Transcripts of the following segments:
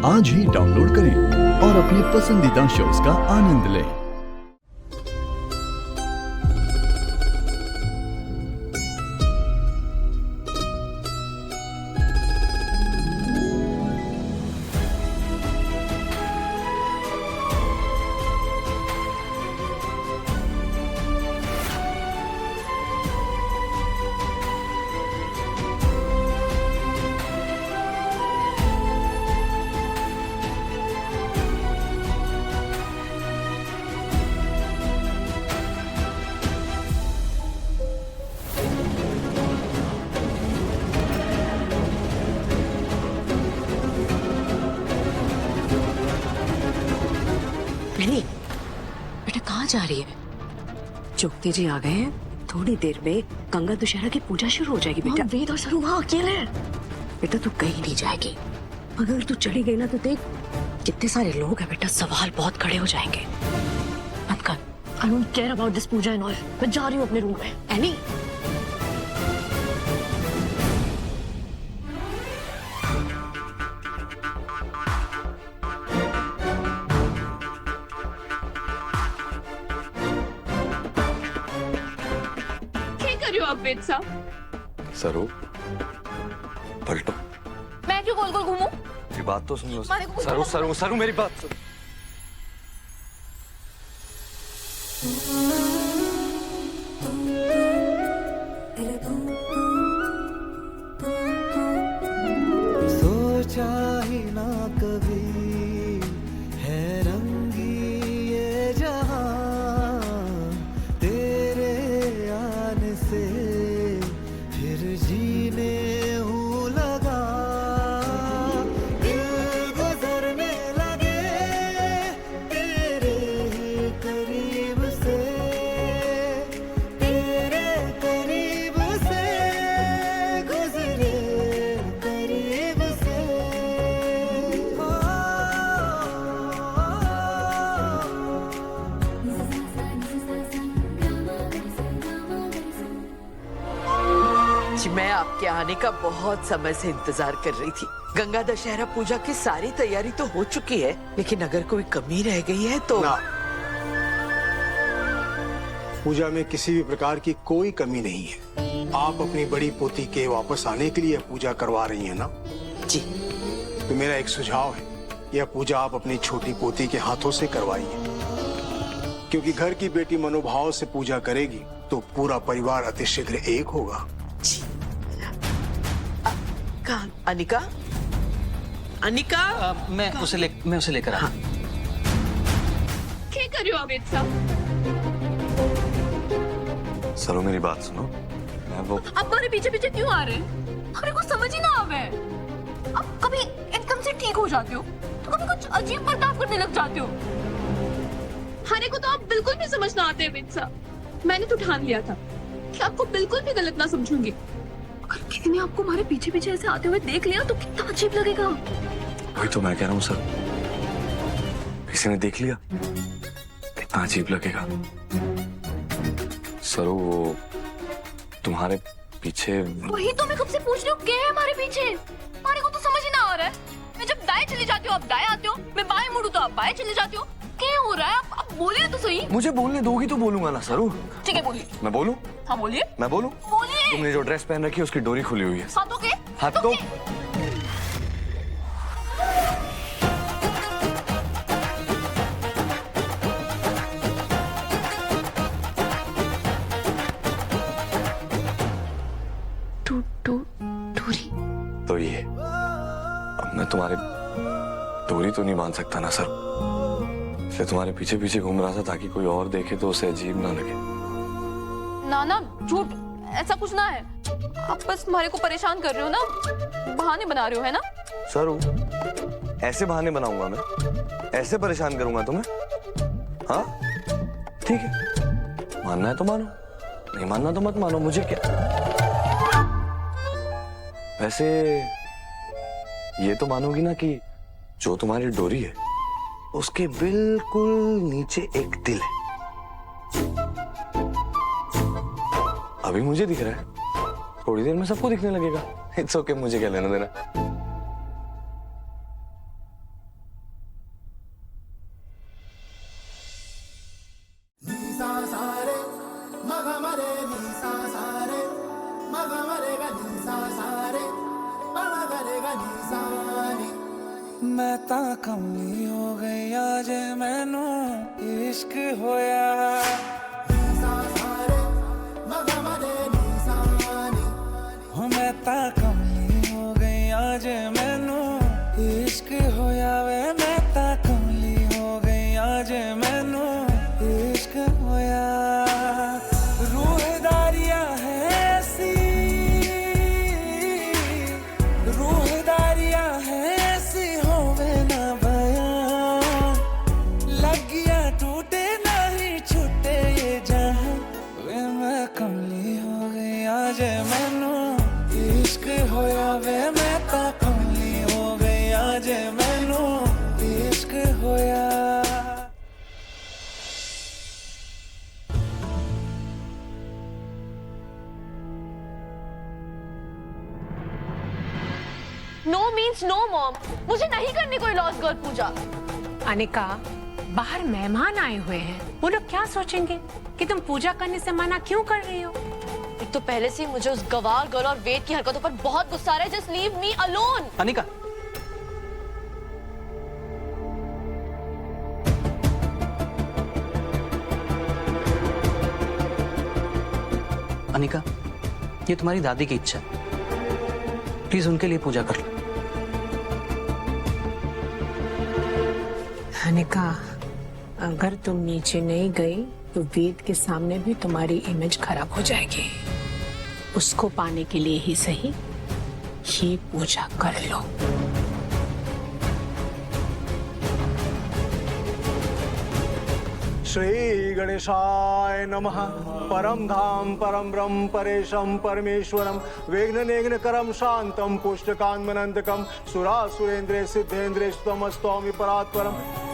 आज ही डाउनलोड करें और अपने पसंदीदा शोज का आनंद लें। नहीं बेटा, कहाँ जा रही है? चुगते जी आ गए हैं। थोड़ी देर में गंगा दशहरा की पूजा शुरू हो जाएगी बेटा। वेद और सरू वहाँ अकेले हैं। बेटा तू कहीं नहीं जाएगी। अगर तू चली गई ना तो देख कितने सारे लोग हैं बेटा, सवाल बहुत खड़े हो जाएंगे। मत कर। I don't care about this Puja and all। मैं जा रही हूँ अपने रूम में। एनी आप वेद साहब। सरू पलटो। मैं क्यों गोल गोल घूमूं? मेरी बात तो सुन लो। सरू सरू सरू मेरी बात सुन। सोचा ही ना कभी है रंगी ये जहां, तेरे आने से फिर जीने हूँ लगा। दिल गुजरने लगे तेरे ही करीब से, तेरे करीब से गुजरे करीब से। जी मैं आपके आने का बहुत समय से इंतजार कर रही थी। गंगा दशहरा पूजा की सारी तैयारी तो हो चुकी है, लेकिन अगर कोई कमी रह गई है तो ना, पूजा में किसी भी प्रकार की कोई कमी नहीं है। आप अपनी बड़ी पोती के वापस आने के लिए पूजा करवा रही हैं ना? जी तो मेरा एक सुझाव है, यह पूजा आप अपनी छोटी पोती के हाथों से करवाइए, क्योंकि घर की बेटी मनोभाव से पूजा करेगी तो पूरा परिवार अतिशीघ्र एक होगा। जी। कहाँ अनिका? अनिका मैं उसे लेकर आ। क्या कर रहे हो आप वेद साहब? सरू मेरी बात सुनो। मैं वो आप हमारे पीछे पीछे क्यों आ रहे हैं? हमें कुछ समझ ही ना आवे। आप कभी एकदम से ठीक हो जाते हो तो कभी कुछ अजीब बर्ताव करने लग जाते हो। हारे को तो आप बिल्कुल भी समझ ना आते वेद साहब। मैंने तो ठान लिया था कि आपको बिल्कुल भी गलत ना समझूंगी। अगर किसी ने आपको हमारे पीछे पीछे ऐसे आते हुए देख लिया तो कितना अजीब लगेगा। वही तो मैं कह रहा हूँ सर, किसी ने देख लिया कितना अजीब लगेगा। सरू वो तुम्हारे पीछे। वही तो मैं कब से पूछ रही हूँ, क्या है हमारे पीछे? हमारे को तो समझ ही ना आ रहा है। मैं जब दाएं चली जाती हूँ आप दाएं आते हो, मैं बाएं मुड़ू तो आप बाएं चले जाते हो। क्या हो रहा है? आप बोलिए तो सही। मुझे बोलने दोगी तो बोलूंगा ना सरू। ठीक है बोलिए। मैं बोलूं? हाँ बोलिए। मैं बोलूं? बोलिए। तुमने जो ड्रेस पहन रखी है उसकी डोरी खुली हुई है। हाथों के? हाथ तो डोरी। तो ये अब मैं तुम्हारे डोरी तो नहीं बांध सकता ना सर, इसलिए तुम्हारे पीछे पीछे घूम रहा था ताकि कोई और देखे तो उसे अजीब ना लगे। ना ना झूठ, ऐसा कुछ ना है। आप बस हमारे को परेशान कर रहे हो ना, बहाने बना रहे हो है ना? सर ऐसे बहाने बनाऊंगा मैं? ऐसे परेशान करूंगा तुम्हें? हाँ ठीक है, मानना है तो मानो, नहीं मानना तो मत मानो, मुझे क्या। वैसे ये तो मानोगी ना कि जो तुम्हारी डोरी है उसके बिल्कुल नीचे एक दिल है। अभी मुझे दिख रहा है, थोड़ी देर में सबको दिखने लगेगा। इट्स ओके, मुझे क्या लेना देना। मैं ता कमली हो गई आज मैनू इश्क होया हो मैं ता कमली हो गई आज मैनू इश्क होया वे मैं ता कमली हो गई आज मैनू इश्क होया रूहदारियां है ऐसी रूहदारियां है ऐसी होवे ना बयां लग गया टूटे नहीं छूटे ये जहां वे मैं कमली हो गई आज मैनू इश्क होया वे मैं ता कमली हो गई आज मैनू इश्क होया नो मीन्स नो मॉम, मुझे नहीं करनी कोई लॉस्ट गर्ल पूजा। अनिका, बाहर मेहमान आए हुए हैं, वो लोग क्या सोचेंगे कि तुम पूजा करने से मना क्यों कर रही हो? एक तो पहले से ही मुझे उस गवार गर्ल और वेद की हरकतों पर बहुत गुस्सा आ रहा है। Just leave me alone. Anika, Anika, ये तुम्हारी दादी की इच्छा है, प्लीज उनके लिए पूजा कर लो। अनिका, अगर तुम नीचे नहीं गई तो वेद के सामने भी तुम्हारी इमेज खराब हो जाएगी। उसको पाने के लिए ही सही ये पूजा कर लो। श्री गणेशाय नमः। परम धाम परम ब्रह्म परेशम परमेश्वरम विघ्न करम शांतम पुष्टकान्मनंतकम सुरासुरेंद्रे सिद्धेंद्रे स्तमस्तौमि परात्परम।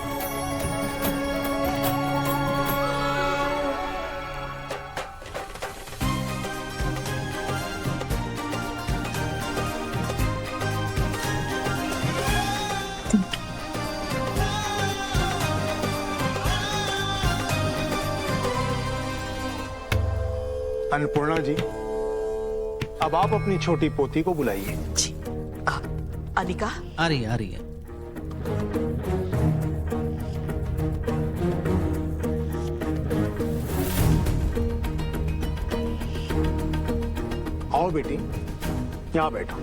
अन्नपूर्णा जी, अब आप अपनी छोटी पोती को बुलाइए। जी अनिका, आ रही है, आ रही है। आओ बेटी, यहाँ बैठो।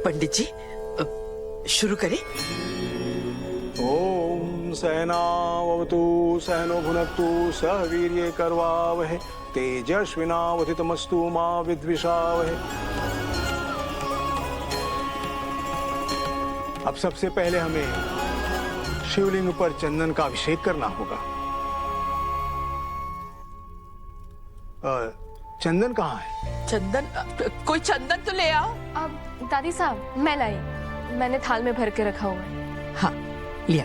पंडित जी शुरू करें। ओम सहनावतु सहनो भुनक्तु सह वीर्ये करवावहे तेजस्विनावधितमस्तु मा विद्विषावहे। अब सबसे पहले हमें शिवलिंग पर चंदन का अभिषेक करना होगा। चंदन कहाँ है? चंदन, कोई चंदन तो ले आओ। अब दादी साहब, मैं लाई, मैंने थाल में भर के रखा हुआ है। हाँ लिया।